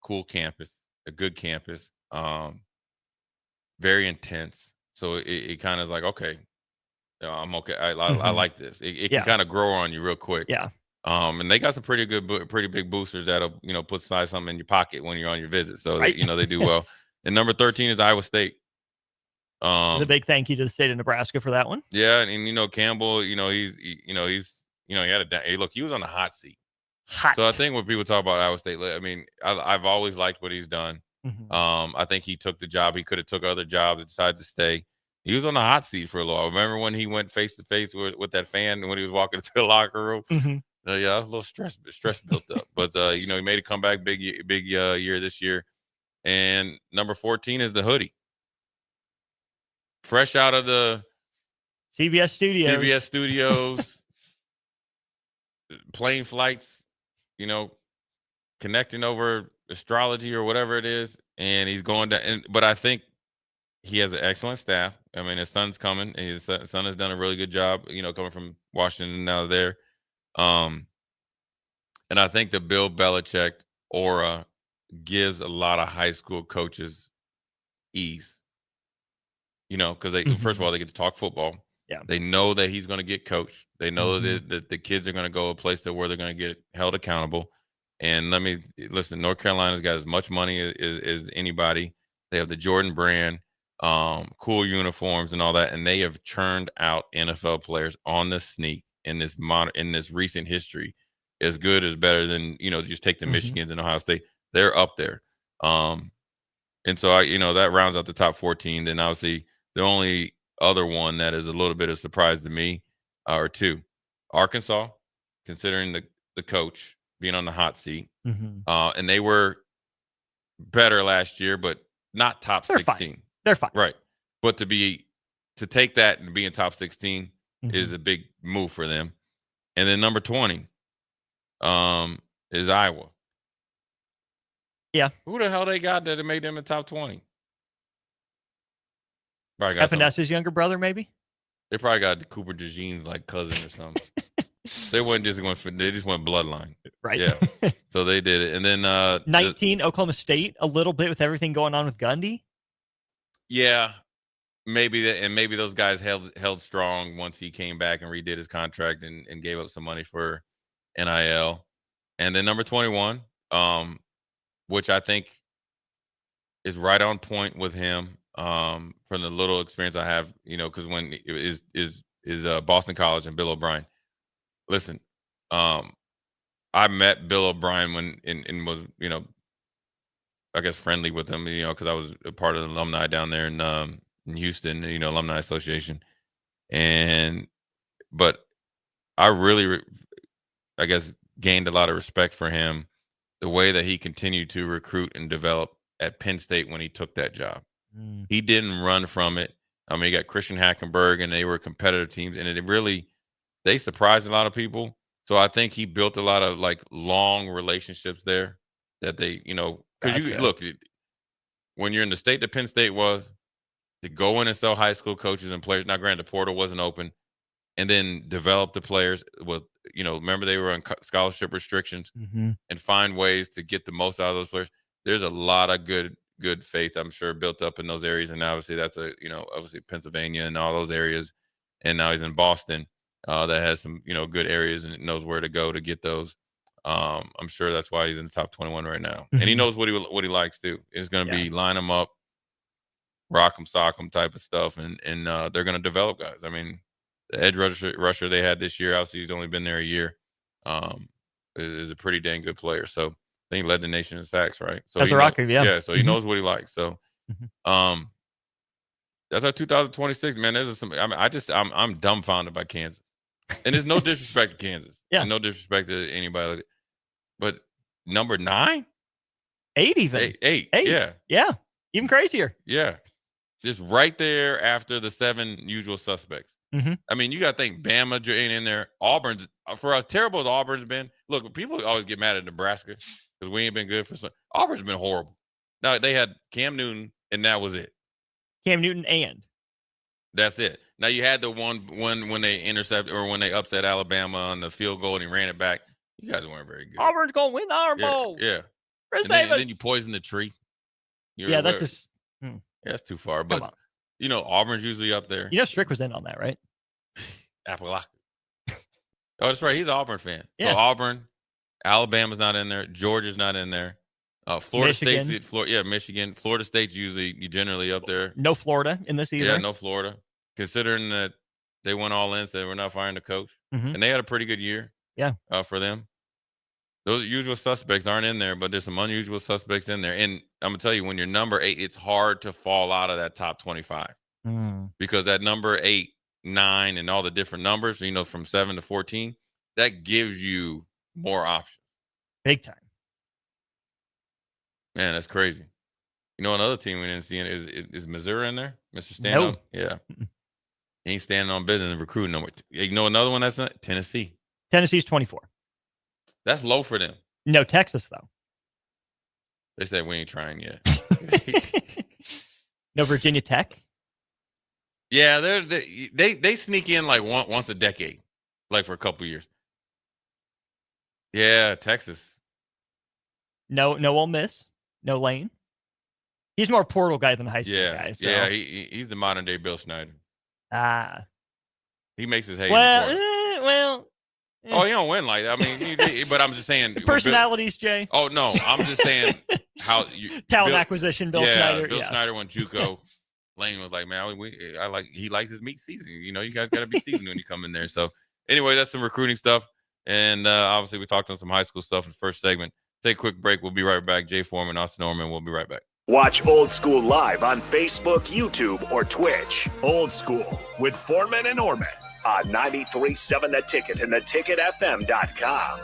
cool campus, a good campus, very intense. So it kind of is like, okay, I'm okay. I like this. It can kind of grow on you real quick. Yeah. And they got some pretty big boosters that'll, put something in your pocket when you're on your visit. So, they do well. And number 13 is Iowa State. The big thank you to the state of Nebraska for that one. Yeah. And, Campbell, he was on the hot seat. So I think when people talk about Iowa State, I mean, I've always liked what he's done. I think he took the job. He could have took other jobs and decided to stay. He was on the hot seat for a little while. Remember when he went face to face with that fan when he was walking into the locker room? Yeah, that was a little stress built up. But he made a comeback, big year this year. And number 14 is the hoodie, fresh out of the CBS studios, plane flights, connecting over astrology or whatever it is, and he's going to. But I think he has an excellent staff. I mean, his son's coming. And his son has done a really good job, coming from Washington now there. And I think the Bill Belichick aura gives a lot of high school coaches ease. Because they first of all, they get to talk football. Yeah. They know that he's going to get coached. They know that the kids are going to go a place where they're going to get held accountable. And listen, North Carolina's got as much money as anybody. They have the Jordan brand, cool uniforms and all that. And they have churned out NFL players on the sneak in this recent history, as good as better than, just take the Michigans and Ohio State. They're up there. And so that rounds out the top 14. Then obviously the only other one that is a little bit of surprise to me are two. Arkansas, considering the coach being on the hot seat. And they were better last year, but not top 16. They're fine. Right. But to take that and be in top 16 is a big move for them. And then number 20 is Iowa. Yeah. Who the hell they got that made them in top 20? Epinessa's younger brother, maybe? They probably got Cooper DeJean's cousin or something. They just went bloodline. Right. Yeah. So they did it. And then 19 Oklahoma State, a little bit with everything going on with Gundy. Yeah. Maybe that, and maybe those guys held strong once he came back and redid his contract and gave up some money for NIL. And then number 21, which I think is right on point with him, from the little experience I have, because when it is Boston College and Bill O'Brien. Listen, I met Bill O'Brien when and was, I guess friendly with him, because I was a part of the alumni down there in Houston, Alumni Association. But I really, I guess, gained a lot of respect for him, the way that he continued to recruit and develop at Penn State when he took that job. He didn't run from it. I mean, he got Christian Hackenberg, and they were competitive teams, and they surprised a lot of people. So I think he built a lot of long relationships there that they, because you look, when you're in the state that Penn State was, to go in and sell high school coaches and players. Now, granted, the portal wasn't open, and then develop the players with, remember they were on scholarship restrictions, and find ways to get the most out of those players. There's a lot of good faith, I'm sure, built up in those areas. And obviously that's obviously Pennsylvania and all those areas. And now he's in Boston, that has some, good areas and knows where to go to get those. I'm sure that's why he's in the top 21 right now. And he knows what he likes too. It's going to be line them up, rock them, sock them type of stuff. And they're going to develop guys. I mean, the edge rusher they had this year, obviously he's only been there a year, is a pretty dang good player. So I think he led the nation in sacks, right? So as a rocker, yeah. So he knows what he likes. So that's our 2026, man. I'm dumbfounded by Kansas. And there's no disrespect to Kansas. Yeah. And no disrespect to anybody. But number 9? 8 even. 8. Yeah. Yeah. Even crazier. Yeah. Just right there after the 7 usual suspects. I mean, you got to think Bama ain't in there. Auburn's, for as terrible as Auburn's been, look, people always get mad at Nebraska because we ain't been good for some. Auburn's been horrible. Now, they had Cam Newton, and that was it. Cam Newton and. That's it. Now, you had the one when they intercepted or when they upset Alabama on the field goal and he ran it back. You guys weren't very good. Auburn's going to win the Iron Bowl. Yeah. Chris And Davis. then you poison the tree. That's just. Yeah, that's too far. But, Auburn's usually up there. Strick was in on that, right? Appalachia. Oh, that's right. He's an Auburn fan. Yeah. So Auburn, Alabama's not in there. Georgia's not in there. Florida State's Michigan. Florida State's generally up there. No Florida in this either. Yeah, no Florida. Considering that they went all in, said we're not firing the coach. And they had a pretty good year. Yeah. For them. Those usual suspects aren't in there, but there's some unusual suspects in there. And I'm going to tell you, when you're number 8, it's hard to fall out of that top 25. Because that number 8, 9, and all the different numbers, from 7 to 14, that gives you more options. Big time. Man, that's crazy. Another team we didn't see is Missouri in there? Mr. Stand-Up? No. Yeah. He ain't standing on business and recruiting no more. Another one that's not? Tennessee. Tennessee's 24. That's low for them. No, Texas, though. They said we ain't trying yet. No, Virginia Tech? Yeah, they sneak in like once a decade, like for a couple years. Yeah, Texas. No Ole Miss. No Lane. He's more portal guy than a high school guy. So. Yeah, he's the modern day Bill Snyder. He makes his hay. Oh, he don't win like that. I mean, but I'm just saying. Personalities, Jay. Oh, no. I'm just saying how talent acquisition, Bill Snyder. Bill Snyder went JUCO. Lane was like, man, he likes his meat season. You guys got to be seasoned when you come in there. So anyway, that's some recruiting stuff. And obviously we talked on some high school stuff in the first segment. Take a quick break. We'll be right back. Jay Foreman, Austin Norman. We'll be right back. Watch Old School live on Facebook, YouTube, or Twitch. Old School with Foreman and Orman on 93.7 The Ticket and theticketfm.com.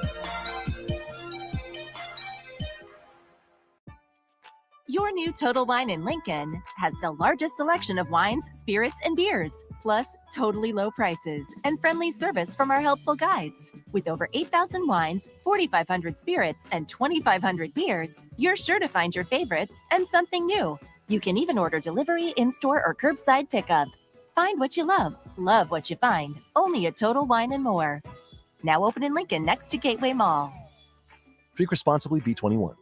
Your new Total Wine in Lincoln has the largest selection of wines, spirits, and beers, plus totally low prices and friendly service from our helpful guides. With over 8,000 wines, 4,500 spirits, and 2,500 beers, you're sure to find your favorites and something new. You can even order delivery, in-store, or curbside pickup. Find what you love what you find, only at Total Wine & More. Now open in Lincoln next to Gateway Mall. Drink responsibly. B21.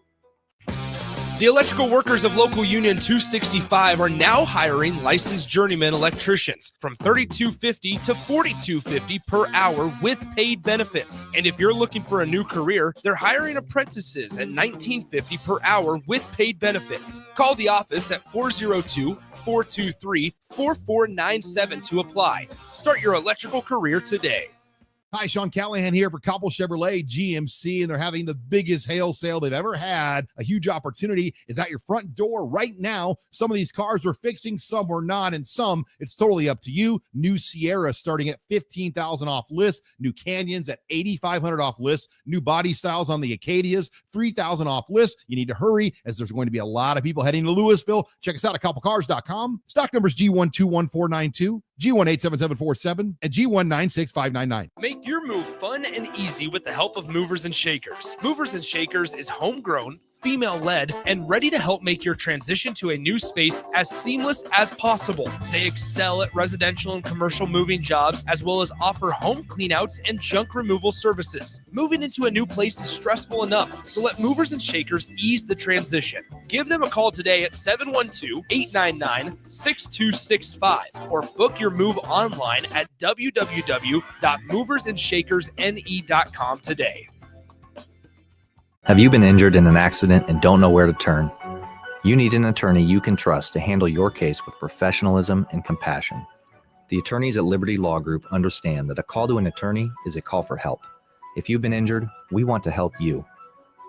The electrical workers of Local Union 265 are now hiring licensed journeyman electricians from $32.50 to $42.50 per hour with paid benefits. And if you're looking for a new career, they're hiring apprentices at $19.50 per hour with paid benefits. Call the office at 402-423-4497 to apply. Start your electrical career today. Hi, Sean Callahan here for Copple Chevrolet GMC, and they're having the biggest hail sale they've ever had. A huge opportunity is at your front door right now. Some of these cars we're fixing, some we're not, and some it's totally up to you. New Sierra starting at $15,000 off list. New Canyons at $8,500 off list. New body styles on the Acadias, $3,000 off list. You need to hurry as there's going to be a lot of people heading to Louisville. Check us out at copplecars.com. Stock numbers G121492, G1877747, and G1965599. Make your move fun and easy with the help of Movers and Shakers. Movers and Shakers is homegrown, female-led, and ready to help make your transition to a new space as seamless as possible. They excel at residential and commercial moving jobs, as well as offer home cleanouts and junk removal services. Moving into a new place is stressful enough, so let Movers and Shakers ease the transition. Give them a call today at 712-899-6265 or book your move online at www.moversandShakersNE.com today. Have you been injured in an accident and don't know where to turn? You need an attorney you can trust to handle your case with professionalism and compassion. The attorneys at Liberty Law Group understand that a call to an attorney is a call for help. If you've been injured, we want to help you.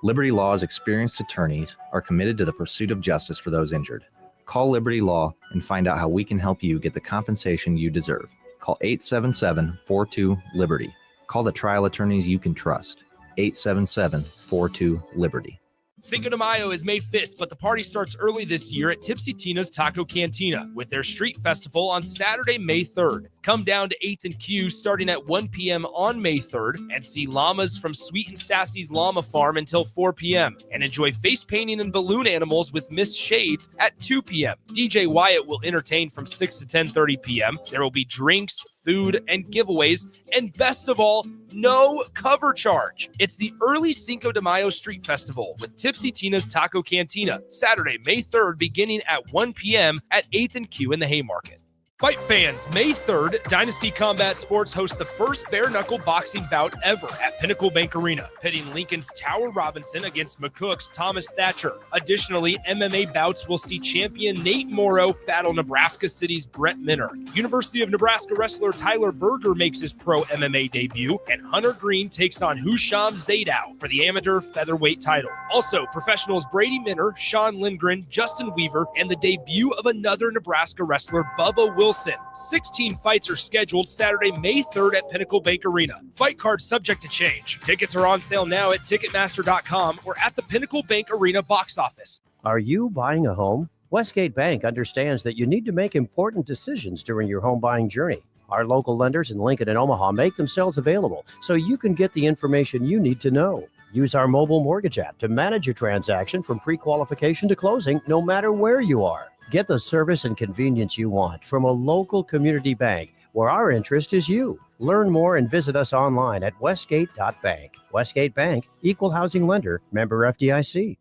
Liberty Law's experienced attorneys are committed to the pursuit of justice for those injured. Call Liberty Law and find out how we can help you get the compensation you deserve. Call 877-42-LIBERTY. Call the trial attorneys you can trust. 877-42-LIBERTY. Cinco de Mayo is May 5th, but the party starts early this year at Tipsy Tina's Taco Cantina with their street festival on Saturday, May 3rd. Come down to 8th and Q starting at 1 p.m. on May 3rd and see llamas from Sweet and Sassy's Llama Farm until 4 p.m. and enjoy face painting and balloon animals with Miss Shades at 2 p.m. DJ Wyatt will entertain from 6 to 10:30 p.m. There will be drinks, food, and giveaways, and best of all, no cover charge. It's the early Cinco de Mayo Street Festival with Tipsy Tina's Taco Cantina, Saturday, May 3rd, beginning at 1 p.m. at 8th and Q in the Haymarket. Fight fans, May 3rd, Dynasty Combat Sports hosts the first bare-knuckle boxing bout ever at Pinnacle Bank Arena, pitting Lincoln's Tower Robinson against McCook's Thomas Thatcher. Additionally, MMA bouts will see champion Nate Morrow battle Nebraska City's Brett Minner. University of Nebraska wrestler Tyler Berger makes his pro MMA debut, and Hunter Green takes on Husham Zadow for the amateur featherweight title. Also, professionals Brady Minner, Sean Lindgren, Justin Weaver, and the debut of another Nebraska wrestler, Bubba Wilson. 16 fights are scheduled Saturday, May 3rd at Pinnacle Bank Arena. Fight cards subject to change. Tickets are on sale now at Ticketmaster.com or at the Pinnacle Bank Arena box office. Are you buying a home? Westgate Bank understands that you need to make important decisions during your home buying journey. Our local lenders in Lincoln and Omaha make themselves available so you can get the information you need to know. Use our mobile mortgage app to manage your transaction from pre-qualification to closing, no matter where you are. Get the service and convenience you want from a local community bank where our interest is you. Learn more and visit us online at westgate.bank. Westgate Bank, Equal Housing Lender, member FDIC.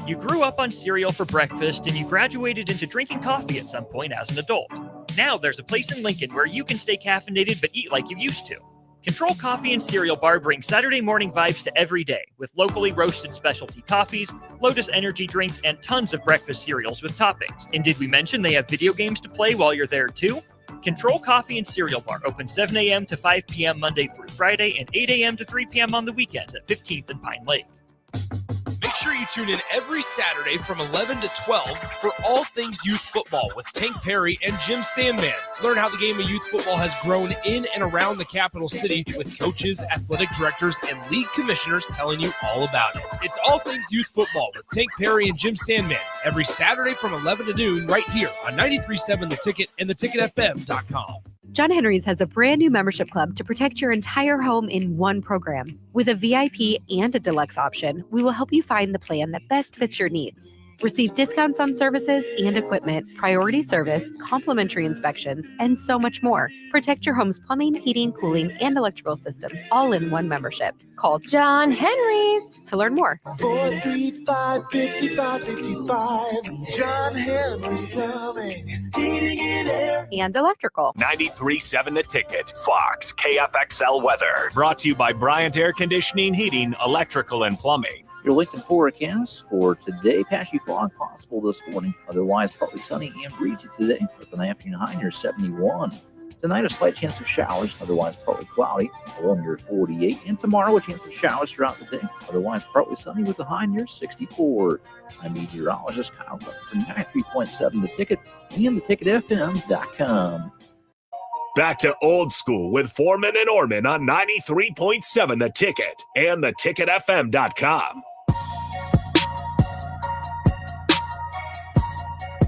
You grew up on cereal for breakfast and you graduated into drinking coffee at some point as an adult. Now there's a place in Lincoln where you can stay caffeinated but eat like you used to. Control Coffee and Cereal Bar brings Saturday morning vibes to every day with locally roasted specialty coffees, Lotus energy drinks, and tons of breakfast cereals with toppings. And did we mention they have video games to play while you're there too? Control Coffee and Cereal Bar open 7 a.m. to 5 p.m. Monday through Friday and 8 a.m. to 3 p.m. on the weekends at 15th and Pine Lake. Make sure you tune in every Saturday from 11 to 12 for all things youth football with Tank Perry and Jim Sandman. Learn how the game of youth football has grown in and around the capital city with coaches, athletic directors, and league commissioners telling you all about it. It's all things youth football with Tank Perry and Jim Sandman every Saturday from 11 to noon right here on 93.7 The Ticket and theticketfm.com. John Henry's has a brand new membership club to protect your entire home in one program. With a VIP and a deluxe option, we will help you find the plan that best fits your needs. Receive discounts on services and equipment, priority service, complimentary inspections, and so much more. Protect your home's plumbing, heating, cooling, and electrical systems all in one membership. Call John Henry's to learn more. 435-5555. John Henry's Plumbing, Heating and Air. And electrical. 93.7 The Ticket. Fox KFXL weather. Brought to you by Bryant Air Conditioning, Heating, Electrical, and Plumbing. Your Lincoln forecast for today: patchy fog possible this morning. Otherwise, partly sunny and breezy today with an afternoon high near 71. Tonight, a slight chance of showers. Otherwise, partly cloudy, a low near 48. And tomorrow, a chance of showers throughout the day. Otherwise, partly sunny with a high near 64. I'm meteorologist Kyle Clark for 93.7 The Ticket and theticketfm.com. Back to old school with Foreman and Orman on 93.7 The Ticket and theticketfm.com.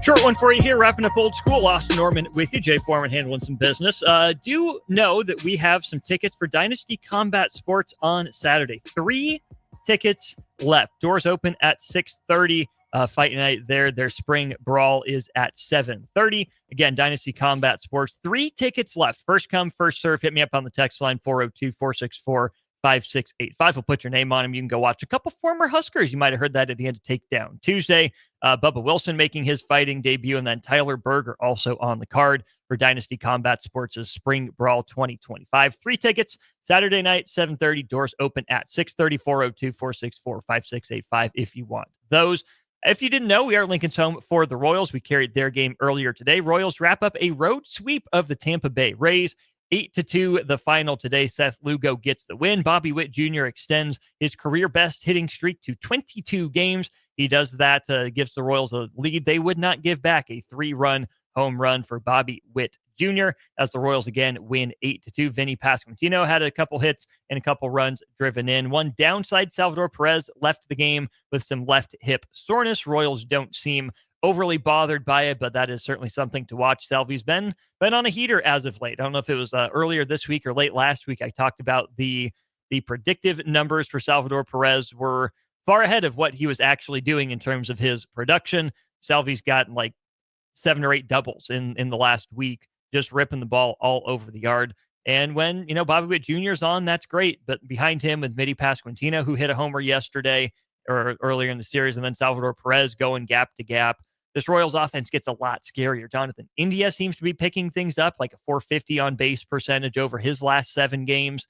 Short one for you here, wrapping up old school. Austin Norman with you, Jay Foreman handling some business. Do know that we have some tickets for Dynasty Combat Sports on Saturday. 3 tickets left. Doors open at 6:30. Fight night there. Their spring brawl is at 7:30. Again, Dynasty Combat Sports. 3 tickets left. First come, first serve. Hit me up on the text line 402-464-5685. We'll put your name on them. You can go watch a couple former Huskers. You might have heard that at the end of Takedown Tuesday. Bubba Wilson making his fighting debut, and then Tyler Berger also on the card for Dynasty Combat Sports' Spring Brawl 2025. 3 tickets, Saturday night, 7:30. Doors open at 6:30. 402-464-5685 if you want those. If you didn't know, we are Lincoln's home for the Royals. We carried their game earlier today. Royals wrap up a road sweep of the Tampa Bay Rays. 8-2 the final today. Seth Lugo gets the win. Bobby Witt Jr. extends his career best hitting streak to 22 games. He does that, gives the Royals a lead they would not give back. A 3-run home run for Bobby Witt Jr. as the Royals again win 8-2. Vinny Pasquantino had a couple hits and a couple runs driven in. One downside, Salvador Perez left the game with some left hip soreness. Royals don't seem overly bothered by it, but that is certainly something to watch. Salvy's been on a heater as of late. I don't know if it was earlier this week or late last week. I talked about the predictive numbers for Salvador Perez were far ahead of what he was actually doing in terms of his production. Salvy's got like 7 or 8 doubles in the last week, just ripping the ball all over the yard. And when, Bobby Witt Jr. is on, that's great. But behind him is Vinny Pasquantino, who hit a homer yesterday or earlier in the series, and then Salvador Perez going gap to gap. This Royals offense gets a lot scarier. Jonathan India seems to be picking things up, like a 450 on base percentage over his last 7 games.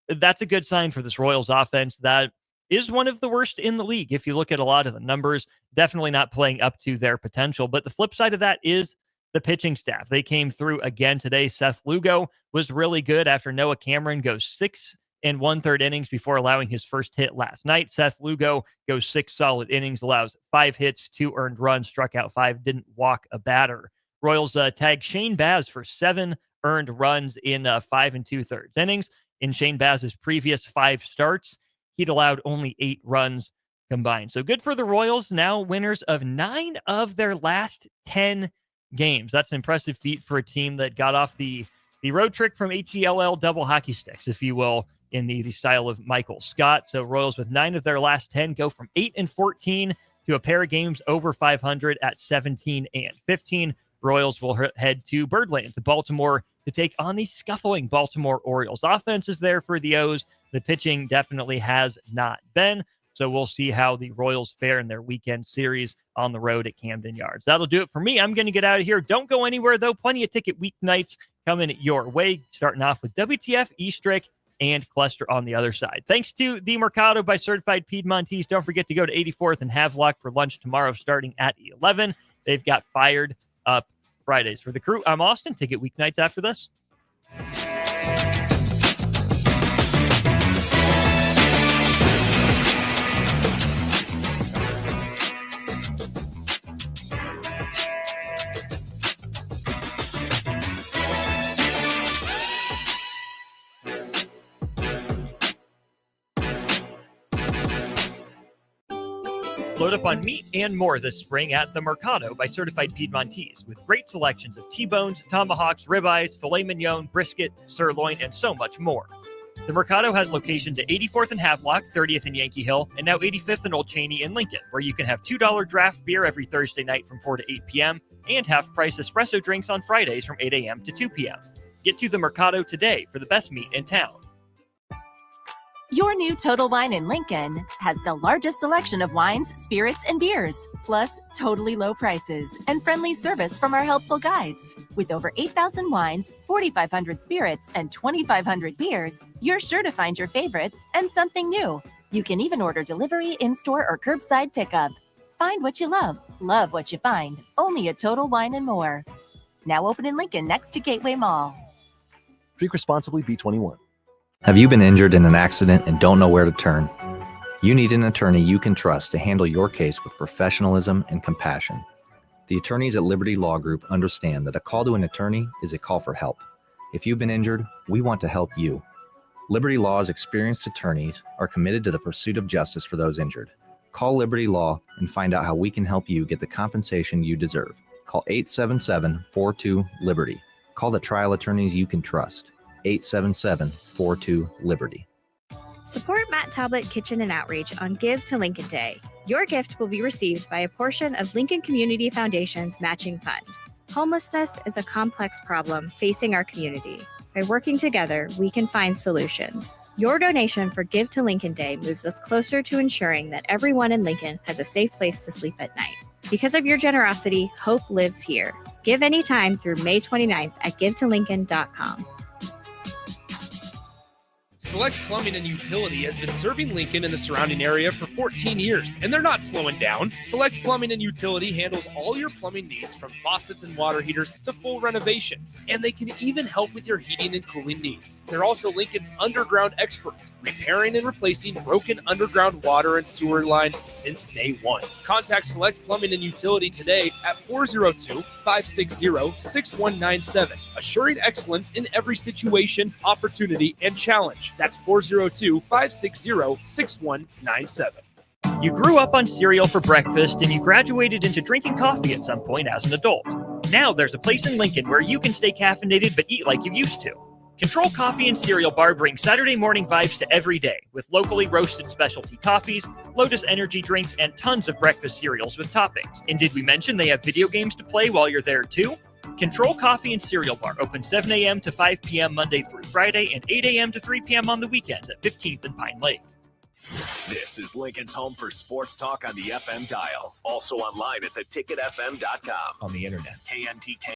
That's a good sign for this Royals offense. That is one of the worst in the league. If you look at a lot of the numbers, definitely not playing up to their potential. But the flip side of that is the pitching staff. They came through again today. Seth Lugo was really good after Noah Cameron goes 6 1/3 innings before allowing his first hit last night. Seth Lugo goes 6 solid innings, allows 5 hits, 2 earned runs, struck out 5, didn't walk a batter. Royals tagged Shane Baz for 7 earned runs in 5 2/3 innings. In Shane Baz's previous 5 starts, he'd allowed only 8 runs combined. So good for the Royals, now winners of 9 of their last 10 games. That's an impressive feat for a team that got off the road trick from HELL double hockey sticks, if you will, in the style of Michael Scott. So Royals with 9 of their last 10 go from 8-14 to a pair of games over 500 at 17-15. Royals will head to Birdland, to Baltimore, to take on the scuffling Baltimore Orioles. Offense is there for the O's. The pitching definitely has not been. So we'll see how the Royals fare in their weekend series on the road at Camden Yards. That'll do it for me. I'm going to get out of here. Don't go anywhere, though. Plenty of ticket weeknights coming your way, starting off with WTF, Eastrick, and Cluster on the other side. Thanks to the Mercado by Certified Piedmontese. Don't forget to go to 84th and Havelock for lunch tomorrow starting at 11. They've got Fired Up Fridays. For the crew, I'm Austin. Ticket weeknights after this. Load up on meat and more this spring at the Mercado by Certified Piedmontese, with great selections of T-bones, tomahawks, ribeyes, filet mignon, brisket, sirloin, and so much more. The Mercado has locations at 84th and Havelock, 30th and Yankee Hill, and now 85th and Old Cheney in Lincoln, where you can have $2 draft beer every Thursday night from 4 to 8 p.m. and half-price espresso drinks on Fridays from 8 a.m. to 2 p.m. Get to the Mercado today for the best meat in town. Your new Total Wine in Lincoln has the largest selection of wines, spirits, and beers, plus totally low prices and friendly service from our helpful guides. With over 8,000 wines, 4,500 spirits, and 2,500 beers, you're sure to find your favorites and something new. You can even order delivery, in-store, or curbside pickup. Find what you love what you find, only at Total Wine and More. Now open in Lincoln next to Gateway Mall. Drink responsibly, B21. Have you been injured in an accident and don't know where to turn? You need an attorney you can trust to handle your case with professionalism and compassion. The attorneys at Liberty Law Group understand that a call to an attorney is a call for help. If you've been injured, we want to help you. Liberty Law's experienced attorneys are committed to the pursuit of justice for those injured. Call Liberty Law and find out how we can help you get the compensation you deserve. Call 877-42-LIBERTY. Call the trial attorneys you can trust. 877-42-LIBERTY. Support Matt Talbot Kitchen and Outreach on Give to Lincoln Day. Your gift will be received by a portion of Lincoln Community Foundation's matching fund. Homelessness is a complex problem facing our community. By working together, we can find solutions. Your donation for Give to Lincoln Day moves us closer to ensuring that everyone in Lincoln has a safe place to sleep at night. Because of your generosity, hope lives here. Give anytime through May 29th at givetolincoln.com. Select Plumbing and Utility has been serving Lincoln and the surrounding area for 14 years, and they're not slowing down. Select Plumbing and Utility handles all your plumbing needs from faucets and water heaters to full renovations, and they can even help with your heating and cooling needs. They're also Lincoln's underground experts, repairing and replacing broken underground water and sewer lines since day one. Contact Select Plumbing and Utility today at 402-560-6197, assuring excellence in every situation, opportunity, and challenge. That's 402-560-6197. You grew up on cereal for breakfast and you graduated into drinking coffee at some point as an adult. Now there's a place in Lincoln where you can stay caffeinated but eat like you used to. Control Coffee and Cereal Bar brings Saturday morning vibes to every day with locally roasted specialty coffees, Lotus energy drinks, and tons of breakfast cereals with toppings. And did we mention they have video games to play while you're there too? Control Coffee and Cereal Bar open 7 a.m. to 5 p.m. Monday through Friday and 8 a.m. to 3 p.m. on the weekends at 15th and Pine Lake. This is Lincoln's home for sports talk on the FM dial. Also online at theticketfm.com. On the internet. KNTK.